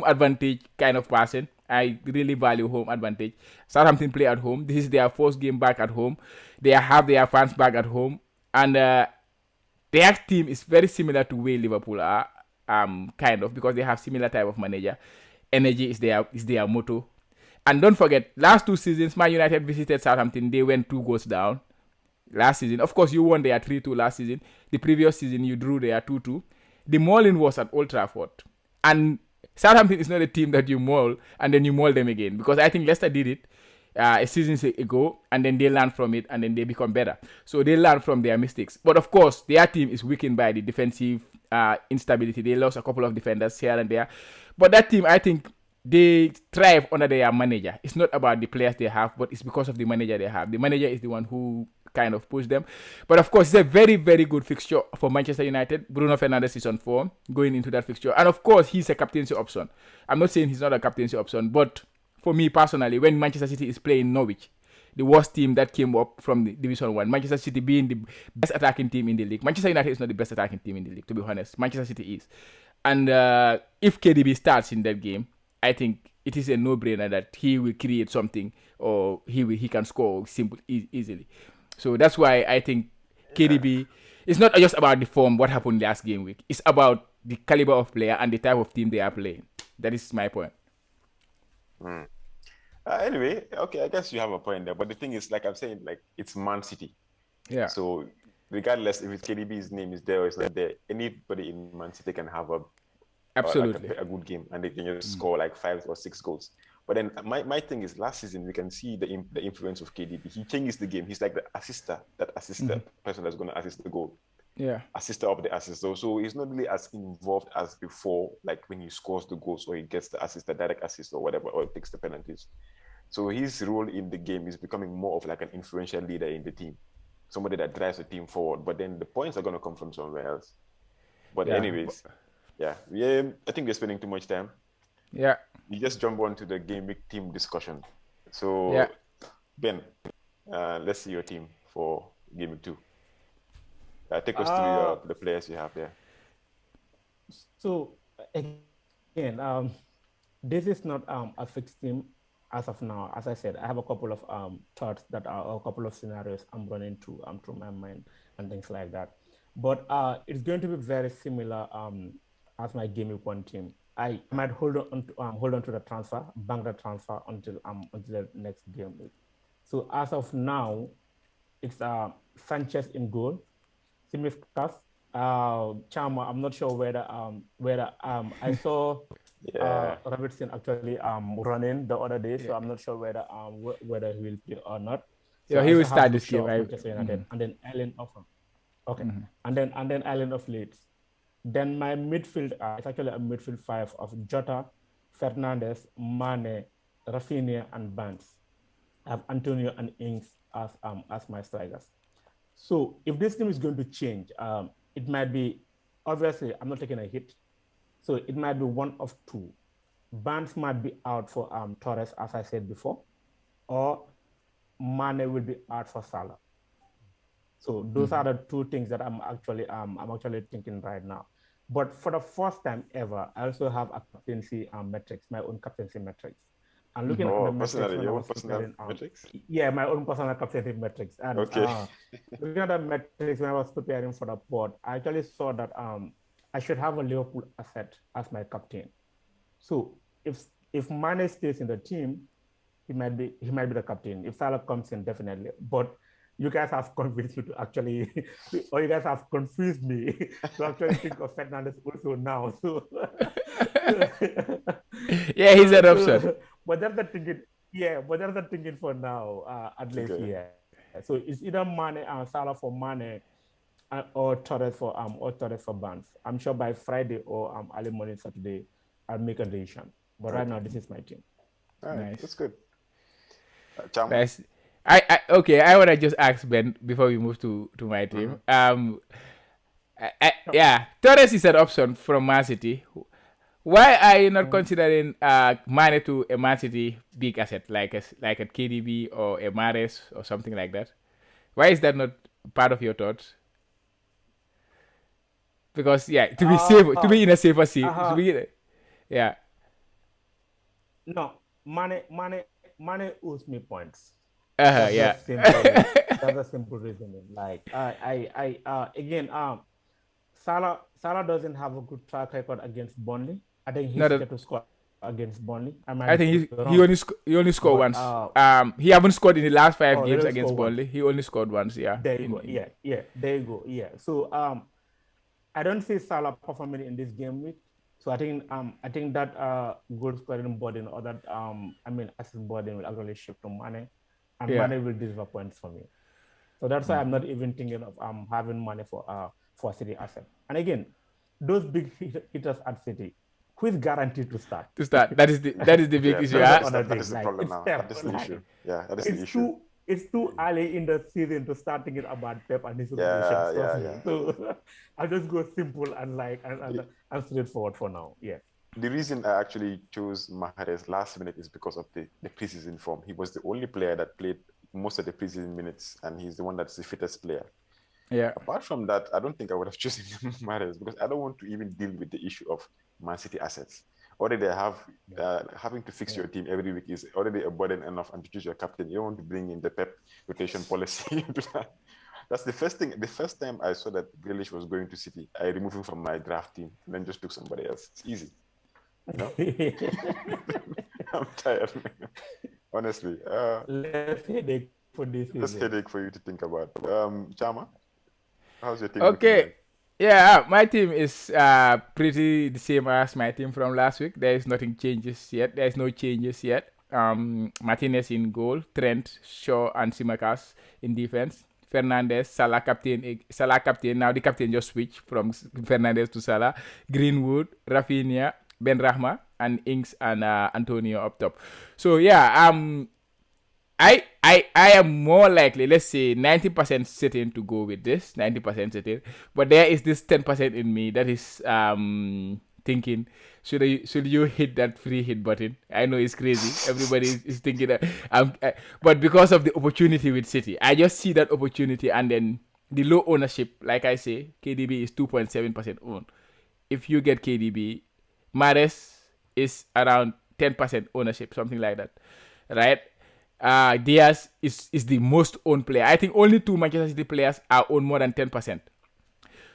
advantage kind of person. I really value home advantage. Southampton play at home. This is their first game back at home. They have their fans back at home, and their team is very similar to way Liverpool are, kind of because they have similar type of manager. Energy is their motto. And don't forget, last 2 seasons, Man United visited Southampton. They went 2 goals down last season. Of course, you won their 3-2 last season. The previous season, you drew their 2-2. The mauling was at Old Trafford. And Southampton is not a team that you maul and then you maul them again. Because I think Leicester did it a season ago, and then they learn from it, and then they become better. So they learn from their mistakes. But of course, their team is weakened by the defensive instability. They lost a couple of defenders here and there. But that team, I think, they thrive under their manager. It's not about the players they have, but it's because of the manager they have. The manager is the one who kind of pushed them. But of course, it's a very, very good fixture for Manchester United. Bruno Fernandes is on form going into that fixture. And of course, he's a captaincy option. I'm not saying he's not a captaincy option, but for me personally, when Manchester City is playing Norwich, the worst team that came up from the Division 1, Manchester City being the best attacking team in the league. Manchester United is not the best attacking team in the league, to be honest. Manchester City is. And if KDB starts in that game, I think it is a no-brainer that he will create something or he can score easily. So that's why I think KDB, it's not just about the form, what happened last game week. It's about the caliber of player and the type of team they are playing. That is my point. Anyway, okay, I guess you have a point there. But the thing is, like I'm saying, like it's Man City. Yeah. So regardless if it's KDB's name is there or it's not there, anybody in Man City can have absolutely a good game and they can just score like 5 or 6 goals. But then my thing is last season we can see the influence of KDB. He changes the game. He's like the assister, the person that's going to assist the goal. Yeah. Assister of the assist. So he's not really as involved as before, like when he scores the goals or he gets the assist, the direct assist or whatever, or takes the penalties. So his role in the game is becoming more of like an influential leader in the team, somebody that drives the team forward. But then the points are going to come from somewhere else. But anyways, I think we're spending too much time. Yeah. You just jump on to the game week team discussion. So Ben, let's see your team for game week 2. Take us through the players you have there. So again, this is not a fixed team as of now. As I said, I have a couple of thoughts that are a couple of scenarios I'm running through my mind and things like that. But it's going to be very similar as my game week 1 team. I might hold on to the transfer, bank the transfer until the next game week. So as of now, it's Sanchez in goal. Simicas, Chama. I'm not sure whether I saw Robertson actually running the other day, so I'm not sure whether he will play or not. So yeah, he will start this game, right? And then Allen of and then Allen of Leeds. Then my midfield is actually a midfield 5 of Jota, Fernandes, Mane, Rafinha, and Barnes. I have Antonio and Ings as my strikers. So if this team is going to change, it might be, obviously, I'm not taking a hit. So it might be one of two. Barnes might be out for Torres, as I said before, or Mane will be out for Salah. So those are the 2 things that I'm actually thinking right now. But for the first time ever, I also have a captaincy metrics, my own captaincy metrics. And looking at the metrics, my own personal captaincy metrics. And looking at the metrics when I was preparing for the board, I actually saw that I should have a Liverpool asset as my captain. So if Mane stays in the team, he might be the captain. If Salah comes in, definitely. But you guys have convinced me to actually, or you guys have confused me to actually think of Fernandez also now. So, Yeah, he's an option. but that's the thinking. Yeah, but that's the thinking for now, at least. Okay. Yeah. So it's either Mane and Salah for Mane, or Torres for Barnes. I'm sure by Friday or early morning Saturday, I'll make a decision. But right Okay. now, this is my team. All right. Nice. That's good. Chama? Nice. Okay. I wanna just ask Ben before we move to my team. Yeah, Torres is an option from Man City. Why are you not considering Mane to a Man City big asset like a KDB or a Mahrez or something like that? Why is that not part of your thoughts? Because to be safe, to be in a safer seat, yeah. No, Mane owes me points. Yeah. That's a simple reasoning. Like again, Salah doesn't have a good track record against Burnley. I think he's yet to score against Burnley. I think he only scored once. He haven't scored in the last 5 games against Burnley. He only scored once. Yeah. There you go. Yeah. There you go. Yeah. So I don't see Salah performing in this game week. So I think that goal scoring burden or that assist burden will actually shift to Mane, and Mane will deliver points for me. So that's why I'm not even thinking of having Mane for City asset. And again, those big hitters at City, who is guaranteed to start? That is the big issue. That is the problem now. That is the issue. Yeah, that is the issue. It's too early in the season to start thinking about Pep and his yeah. So I'll just go simple and straightforward for now. Yeah. The reason I actually chose Mahrez last minute is because of the preseason form. He was the only player that played most of the preseason minutes, and he's the one that's the fittest player. Yeah. Apart from that, I don't think I would have chosen Mahrez because I don't want to even deal with the issue of Man City assets. Already having to fix your team every week is already a burden enough, and to choose your captain, you don't want to bring in the Pep rotation policy. That's the first thing. The first time I saw that Grealish was going to City, I removed him from my draft team and then just took somebody else. It's easy. You know? I'm tired, man. Honestly. Less headache for this. Less headache for you to think about. Chama, how's your team? Okay. Yeah, my team is pretty the same as my team from last week. There is nothing changes yet. There is no changes yet. Martinez in goal, Trent, Shaw, and Tsimikas in defense. Fernandez, Salah captain. Now the captain just switched from Fernandez to Salah. Greenwood, Rafinha, Ben Rahma, and Ings and Antonio up top. So I am more likely, let's say 90% certain to go with this, 90% certain. But there is this 10% in me that is thinking, should you hit that free hit button? I know it's crazy. Everybody is thinking that. But because of the opportunity with City, I just see that opportunity, and then the low ownership, like I say, KDB is 2.7% owned. If you get KDB, Mahrez is around 10% ownership, something like that, right? Diaz is the most owned player. I think only 2 Manchester City players are owned more than 10%.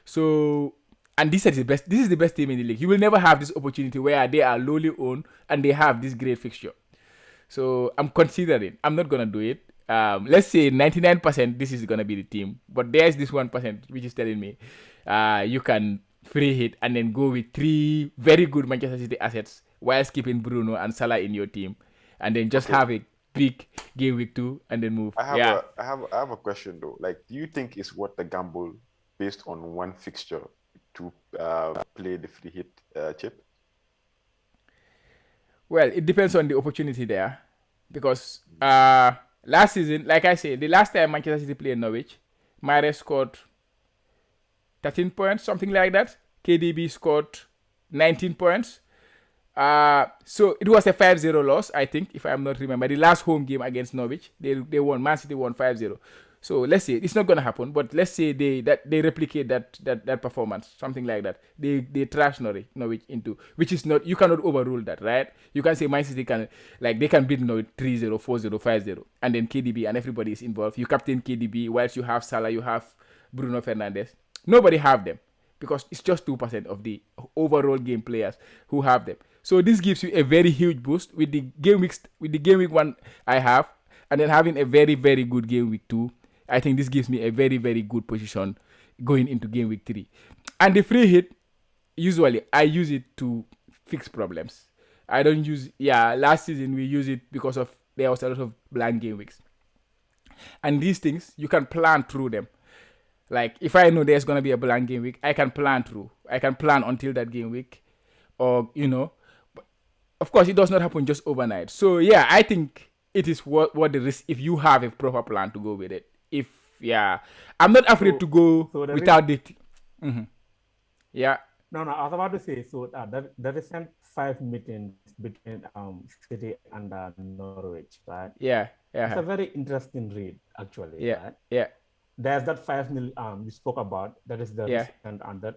So, and this is the best. This is the best team in the league. You will never have this opportunity where they are lowly owned and they have this great fixture. So I'm considering. I'm not gonna do it. Let's say 99%. This is gonna be the team, but there's this 1% which is telling me, you can free hit and then go with 3 very good Manchester City assets while keeping Bruno and Salah in your team, and then just have a big game week 2 and then move. I have a question though. Like, do you think it's worth the gamble based on one fixture to play the free hit chip? Well, it depends on the opportunity there, because last season, like I said, the last time Manchester City played Norwich, Mahrez scored 13 points, something like that. KDB scored 19 points. So it was a 5-0 loss, I think, if I'm not remember. The last home game against Norwich, they won. Man City won 5-0. So let's say it's not gonna happen, but let's say they replicate that performance, something like that. They trash Norwich into, which is not, you cannot overrule that, right? You can say Man City they can beat Norwich 3-0, 4-0, 5-0, and then KDB and everybody is involved. You captain KDB, whilst you have Salah, you have Bruno Fernandes. Nobody have them because it's just 2% of the overall game players who have them. So this gives you a very huge boost with the game week 1 I have, and then having a very, very good game week 2. I think this gives me a very, very good position going into game week 3. And the free hit, usually I use it to fix problems. I don't use, last season we use it because of there was a lot of blank game weeks. And these things, you can plan through them. Like, if I know there's going to be a blank game week, I can plan through. I can plan until that game week. Or, but of course, it does not happen just overnight. So, yeah, I think it is what the risk, if you have a proper plan to go with it. I'm not afraid to go without it. Mm-hmm. Yeah. No, I was about to say, so the recent 5 meetings between City and Norwich, right? Yeah. It's a very interesting read, actually. Yeah. Right? Yeah. There's that 5-0 you spoke about. That is the Yeah. recent and the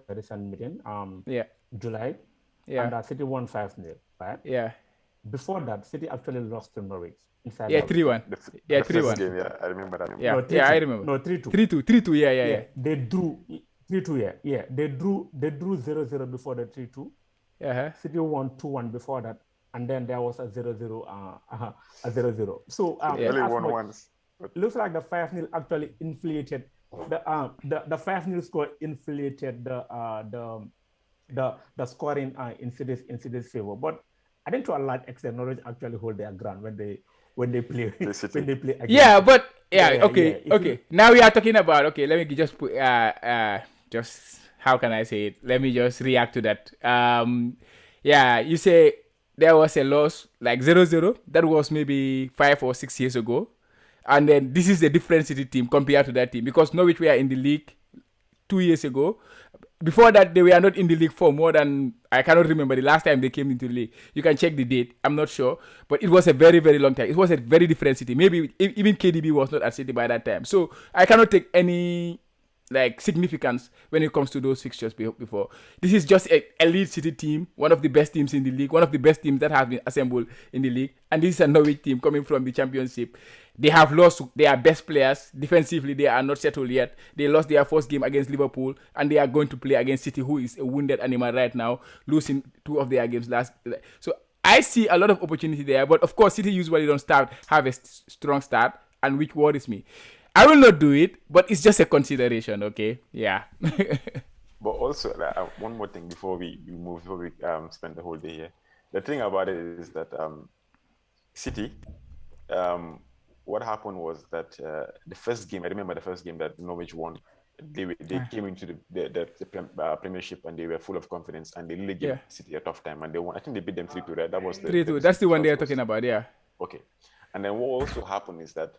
recent meeting. Yeah. July. Yeah. And City won 5-0, right? Yeah. Before that, City actually lost to Norwich. Yeah, 3-1. Yeah, 3-1. Game, yeah, I remember that. Yeah, No, I remember. No, 3-2. 3-2. Yeah. They drew 3-2. Yeah. They drew 0-0 before the 3-2. City won 2-1 before that, and then there was a 0-0. A 0-0. So only won once. It looks like the 5-0 actually inflated the 5-0 score inflated the scoring in City's favor. But I think to a large extent, Norwich actually hold their ground when they play against. Yeah, but okay. Now we are talking about let me just put just how can I say it? Let me just react to that. You say there was a loss like 0-0. That was maybe 5 or 6 years ago. And then this is a different City team compared to that team because Norwich were in the league 2 years ago. Before that, they were not in the league for more than, I cannot remember the last time they came into the league. You can check the date. I'm not sure. But it was a very, very long time. It was a very different City. Maybe even KDB was not at City by that time. So I cannot take any significance when it comes to those fixtures before. This is just an elite City team, one of the best teams in the league, one of the best teams that has been assembled in the league. And this is a Norwich team coming from the Championship. They have lost their best players. Defensively, they are not settled yet. They lost their first game against Liverpool, and they are going to play against City, who is a wounded animal right now, losing 2 of their games last. So I see a lot of opportunity there. But of course, City usually don't have a strong start, and which worries me. I will not do it, but it's just a consideration, okay? Yeah. But also, one more thing before we spend the whole day here. The thing about it is that City, what happened was that the first game, I remember the first game that Norwich won, they came into the Premiership and they were full of confidence and they really gave City a tough time and they won. I think they beat them 3-2, right? That was 3-2. That's the one they are talking about, yeah. Okay. And then what also happened is that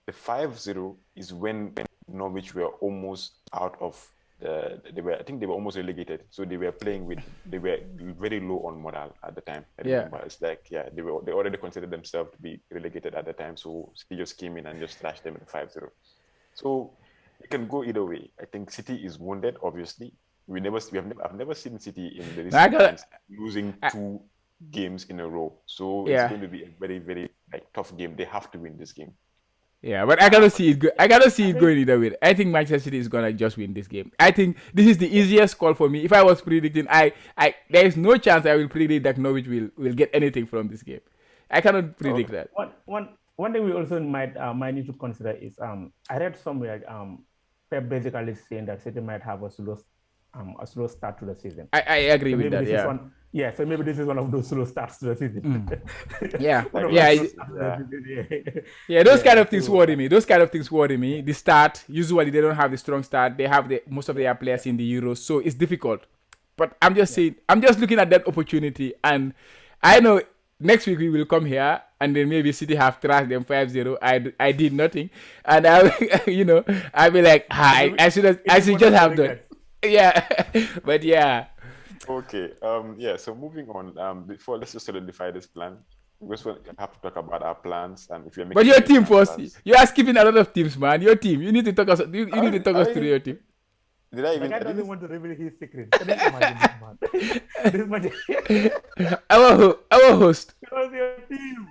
the 5-0 is when Norwich were almost out of I think they were almost relegated. So they were very low on morale at the time. I remember. It's like, they already considered themselves to be relegated at the time. So City just came in and just thrashed them at 5-0. So it can go either way. I think City is wounded, obviously. I've never seen City in the recent times losing 2 games in a row. So it's going to be a very, very tough game. They have to win this game. Yeah, but I gotta see it. I gotta see it going either way. I think Manchester City is gonna just win this game. I think this is the easiest call for me. If I was predicting, there is no chance I will predict that Norwich will get anything from this game. I cannot predict that. One thing we also might need to consider is I read somewhere Pep basically saying that City might have a slow start to the season. I agree with that. Yeah. So maybe this is one of those slow starts to the season. Those kind of things worry me. The start, usually they don't have the strong start. They have most of their players in the Euros, so it's difficult. But I'm just saying, I'm just looking at that opportunity, and I know next week we will come here and then maybe City have thrashed them 5-0. I did nothing, and I'll be like, I should just have done. Yeah, but yeah. Okay. So moving on. Before, let's just solidify this plan. We just have to talk about our plans and if you're making. But your team first. You are skipping a lot of teams, man. Your team. You need to talk us. You need to talk us through your team. Did I even? I don't want to reveal his secret. Can you imagine, man? Our host. It was your team.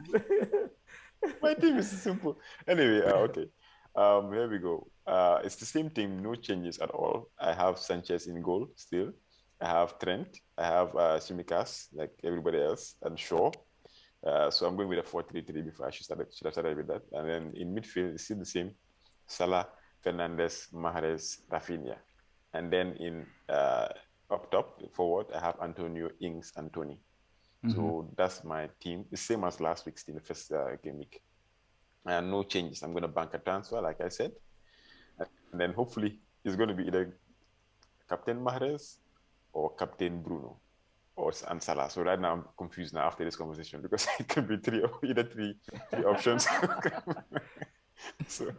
My team is simple. Anyway, okay. Here we go. It's the same team, no changes at all. I have Sanchez in goal still. I have Trent. I have Tsimikas, like everybody else, and Shaw. So I'm going with a 4-3-3 before I should have started with that. And then in midfield, it's still the same. Salah, Fernandez, Mahrez, Rafinha. And then in up top, forward, I have Antonio, Ings, and Tony. So that's my team. The same as last week's team, the first game week. And no changes. I'm going to bank a transfer, like I said. And then hopefully it's going to be either Captain Mahrez or Captain Bruno or and Salah. So right now I'm confused now after this conversation because it could be either three options. So,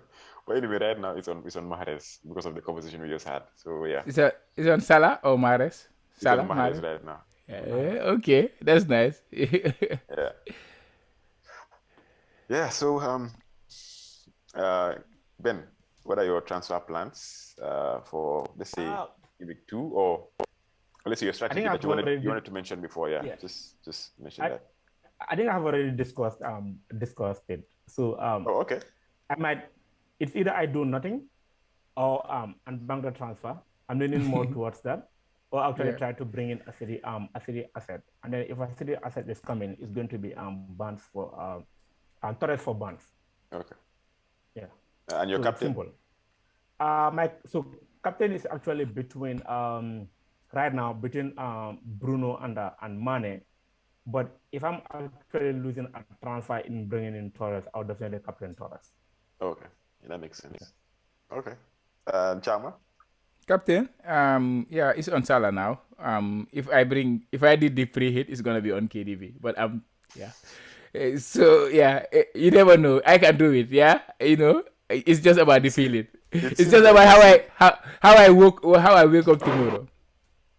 but anyway, right now it's on Mahrez because of the conversation we just had. So yeah, Is it on Salah or Mahrez? Salah, it's on Mahrez right now. Yeah, okay, that's nice. Yeah. Yeah. So Ben, what are your transfer plans for, let's say, week 2, or let's say your strategy that you wanted to mention before? Yeah. Just mention that. I think I've already discussed it. So okay. it's either I do nothing or and bank the transfer. I'm leaning more towards that, or actually try to bring in a city asset. And then if a city asset is coming, it's going to be Barnes for Torres for Barnes. Okay. Yeah. And your captain? Simple. So captain is actually between right now between Bruno and Mane. But if I'm actually losing a transfer in bringing in Torres, I'll definitely captain Torres. Okay, that makes sense. Okay, Chama. Captain, it's on Salah now. If I did the free hit, it's gonna be on KDB. But so yeah, you never know. I can do it. Yeah, it's just about the feeling. It's just about how I wake up tomorrow.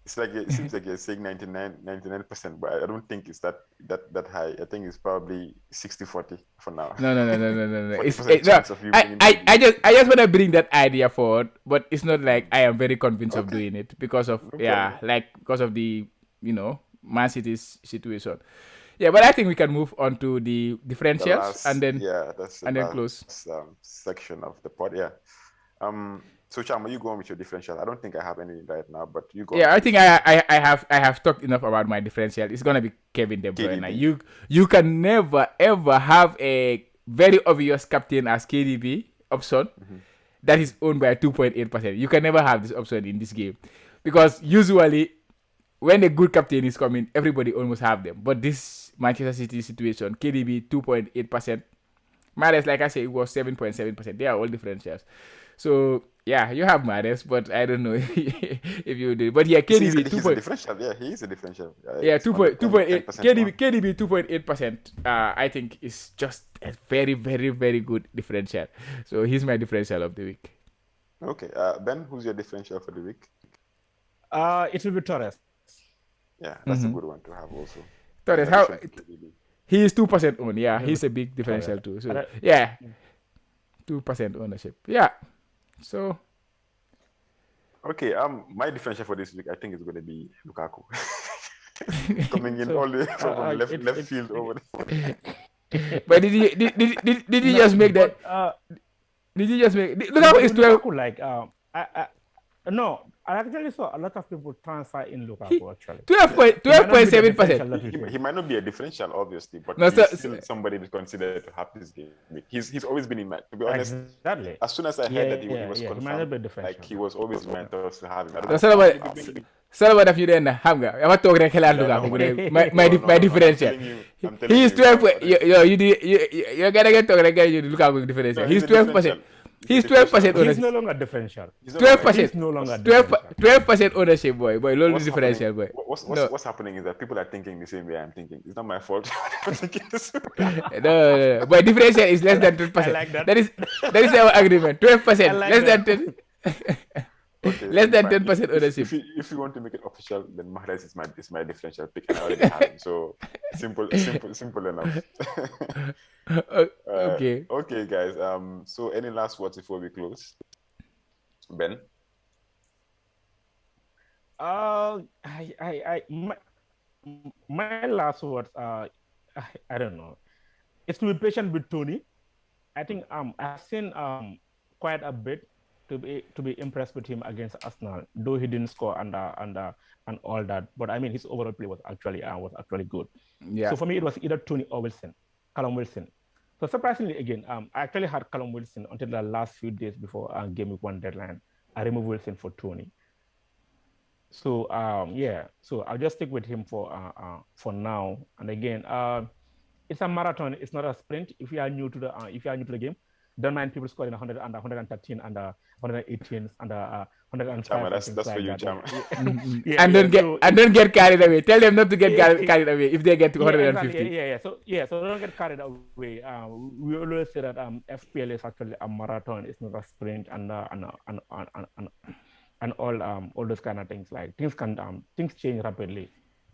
It's like it seems like you're saying 99%, but I don't think it's that high. I think it's probably 60-40 for now. No. I just want to bring that idea forward, but it's not like I am very convinced of doing it because of because of the Man City's situation. Yeah, but I think we can move on to the differentials and then close section of the pod. Yeah. So Chama, you go on with your differential. I don't think I have any right now, but you go. Yeah, I think I have talked enough about my differential. It's gonna be Kevin De Bruyne. You can never ever have a very obvious captain as KDB option that is owned by 2.8%. You can never have this option in this game because usually when a good captain is coming, everybody almost have them. But this Manchester City situation, KDB 2.8%. Mahrez, like I said, it was 7.7%. They are all differentials. So yeah, you have Mahrez, but I don't know if you do. But yeah, KDB 2. Differential. Yeah, he is a differential. Yeah, 2.8. KDB 2.8%. I think is just a very, very, very good differential. So he's my differential of the week. Okay, Ben, who's your differential for the week? It will be Torres. Yeah, that's a good one to have also. Torres, he is 2% owned. Yeah, he's a big differential too. So yeah, 2% ownership. Yeah. So okay, my differential for this week, I think, is going to be Lukaku coming in all the way from left field over there. But did you just make that? Did you just make Lukaku is 12? No, I actually saw a lot of people transfer in Lukaku actually. 12.7%. He might not be a differential, obviously, but he's still somebody to consider to have this game. He's always been in my, to be honest. Exactly. As soon as I heard that he was confirmed, like he was always in my thoughts to have him. Salamat daf ñu den na xam nga dama toog rek xelaat Lukaku my differential. He is 12. You gotta toog rek Lukaku differential. He's 12%. He's 12% ownership. He's no longer differential. 12%. He's no longer 12% ownership, boy. Low differential, boy. What's happening is that people are thinking the same way I'm thinking. It's not my fault. No. But differential is less than 12%. I like that. That is our agreement. 12%. Less than 10. Okay, less than 10% ownership. If you want to make it official, then Mahrez is my differential pick, and I already have him. So simple enough. Okay. Okay, guys. So any last words before we close, Ben? My last words are, I don't know. It's to be patient with Tony. I think I've seen quite a bit to be impressed with him against Arsenal, though he didn't score and all that. But I mean, his overall play was actually good. Yeah. So for me, it was either Tony or Wilson, Callum Wilson. So surprisingly, again, I actually had Callum Wilson until the last few days before game week 1 deadline. I removed Wilson for Tony. So so I'll just stick with him for now. And again, it's a marathon. It's not a sprint. If you are new to the game, don't mind people scoring 100 and 113 and 118 and 105. Chama, that's for you, Chama. Yeah, and don't get carried away. Tell them not to get carried away if they get to 150. Exactly. So don't get carried away. We always say that FPL is actually a marathon. It's not a sprint, and all those kind of things. Like things change rapidly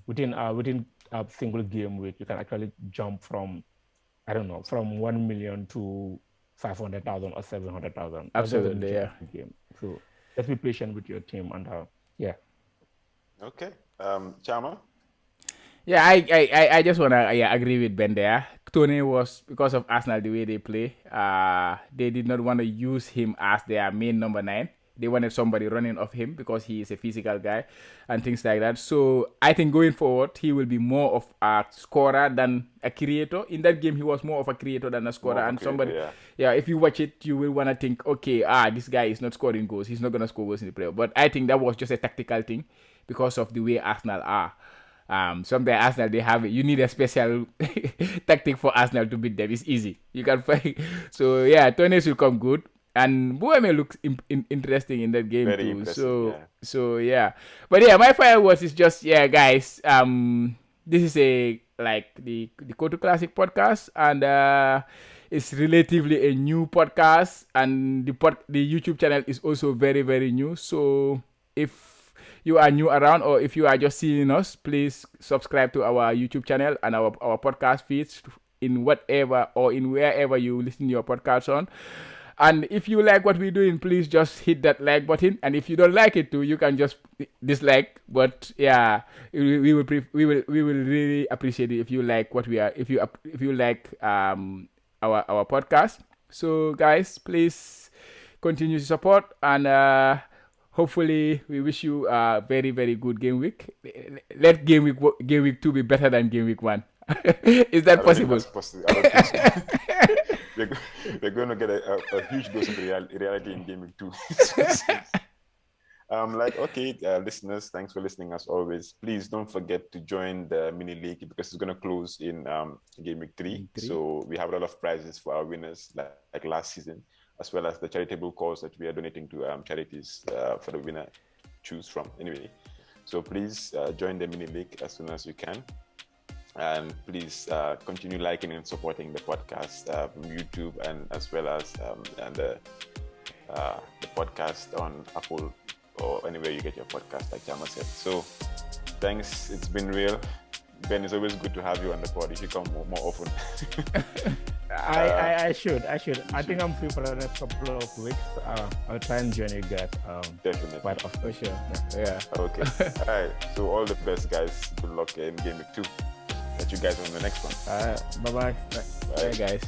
within a single game week. You can actually jump from 1 million to 500,000 or 700,000. Absolutely, yeah. Game. So just be patient with your team and yeah. Okay, Chama. Yeah, I just wanna agree with Ben there. Tony was, because of Arsenal the way they play, they did not want to use him as their main number 9. They wanted somebody running off him because he is a physical guy and things like that. So I think going forward, he will be more of a scorer than a creator. In that game, he was more of a creator than a scorer. And somebody, if you watch it, you will want to think, okay, this guy is not scoring goals. He's not going to score goals in the playoff. But I think that was just a tactical thing because of the way Arsenal are. Sometimes Arsenal, they have it. You need a special tactic for Arsenal to beat them. It's easy. You can find. So yeah, Tony will come good. And Bueme looks interesting in that game Very too. So yeah. But yeah, my final words is just, guys. This is the Kotu Classic podcast, and it's relatively a new podcast, and the YouTube channel is also very, very new. So if you are new around, or if you are just seeing us, please subscribe to our YouTube channel and our podcast feeds in whatever or in wherever you listen to your podcasts on. And if you like what we're doing, please just hit that like button. And if you don't like it too, you can just dislike. But yeah, we will really appreciate it if you like what we are. If you like our podcast. So guys, please continue to support, and hopefully we wish you a very, very good game week. Let game week 2 be better than game week 1. Is that possible? That's possible. I don't think so. We're going to get a huge dose of reality in game week 2. Listeners, thanks for listening as always. Please don't forget to join the mini league because it's going to close in game week 3. So we have a lot of prizes for our winners, like last season, as well as the charitable cause that we are donating to charities for the winner choose from. Anyway, so please join the mini league as soon as you can. And please continue liking and supporting the podcast from YouTube, and as well as the podcast on Apple or anywhere you get your podcast, like Chama said. So thanks. It's been real. Ben, it's always good to have you on the pod. You should come more often. I should. I think I'm free for the next couple of weeks. I'll try and join you guys. Definitely. Quite often. For sure. Yeah. Okay. All right. So all the best, guys. Good luck in game week 2. Catch you guys on the next one. Bye-bye. Bye, guys.